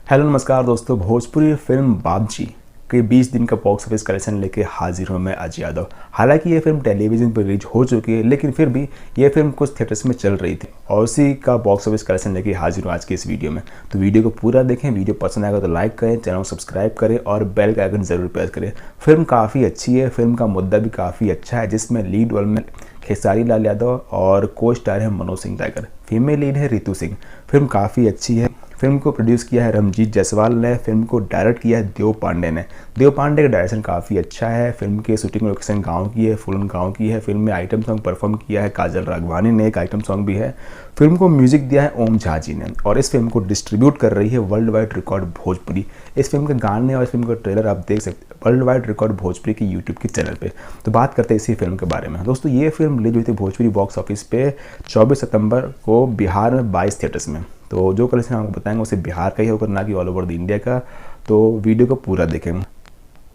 Hello नमस्कार दोस्तों, Bhojpuri film बाबजी के 20 दिन का बॉक्स ऑफिस कलेक्शन लेके हाजिर हूँ मैं अजय यादव। हालांकि ये फिल्म टेलीविजन पर रिलीज हो चुकी है, लेकिन फिर भी ये फिल्म कुछ थिएटर्स में चल रही थी और उसी का बॉक्स ऑफिस कलेक्शन लेके हाजिर हूँ आज की इस वीडियो में। तो वीडियो को पूरा देखें, वीडियो पसंद आएगा तो लाइक करें, चैनल को सब्सक्राइब करें और बेल का आइकन जरूर प्रेस करें। फिल्म काफ़ी अच्छी है, फिल्म का मुद्दा भी काफ़ी अच्छा है, जिसमें लीड रोल में खेसारी लाल यादव और को स्टार है Manoj Singh tiger, female lead है रितु सिंह। फिल्म काफ़ी अच्छी है। फिल्म को प्रोड्यूस किया है रमजीत जायसवाल ने, फिल्म को डायरेक्ट किया है देव पांडे ने। देव पांडे का डायरेक्शन काफ़ी अच्छा है। फिल्म के शूटिंग लोकेशन गांव की है, फुलन गांव की है। फिल्म में आइटम सॉन्ग परफॉर्म किया है काजल राघवानी ने, एक आइटम सॉन्ग भी है। फिल्म को म्यूजिक दिया है ओम झा जी ने और इस फिल्म को डिस्ट्रीब्यूट कर रही है वर्ल्ड वाइड रिकॉर्ड भोजपुरी। इस फिल्म के गाने और इस फिल्म का ट्रेलर आप देख सकते हैं वर्ल्ड वाइड रिकॉर्ड भोजपुरी की यूट्यूब के चैनल पे। तो बात करते हैं इसी फिल्म के बारे में। दोस्तों, ये फिल्म रिलीज हुई थी भोजपुरी बॉक्स ऑफिस पे 24 सितंबर को बिहार में 22 थिएटर्स में। तो जो कलेक्शन आपको बताएंगे उसे बिहार का ही होगा, ना कि ऑल ओवर द इंडिया का। तो वीडियो को पूरा देखें।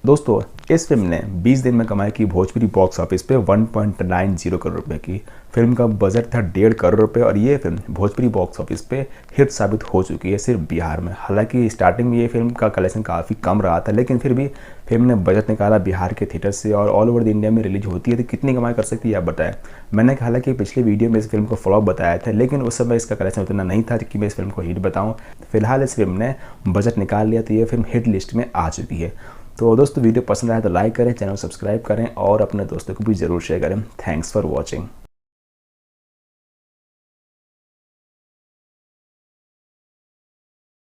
दोस्तों, इस फिल्म ने 20 दिन में कमाई की भोजपुरी बॉक्स ऑफिस पे 1.90 करोड़ रुपए की। फिल्म का बजट था 1.5 करोड़ रुपए और ये फिल्म भोजपुरी बॉक्स ऑफिस पे हिट साबित हो चुकी है सिर्फ बिहार में। हालांकि स्टार्टिंग में ये फिल्म का कलेक्शन काफ़ी कम रहा था, लेकिन फिर भी फिल्म ने बजट निकाला बिहार के थिएटर से और ऑल ओवर द इंडिया में रिलीज होती है तो कितनी कमाई कर सकती है आप बताएं। मैंने हालांकि पिछले वीडियो में इस फिल्म को फ्लॉप बताया था, लेकिन उस समय इसका कलेक्शन उतना नहीं था कि मैं इस फिल्म को हिट बताऊँ। फिलहाल इस फिल्म ने बजट निकाल लिया तो ये फिल्म हिट लिस्ट में आ चुकी है। तो दोस्तों, वीडियो पसंद आया तो लाइक करें, चैनल सब्सक्राइब करें और अपने दोस्तों को भी ज़रूर शेयर करें। Thanks for watching.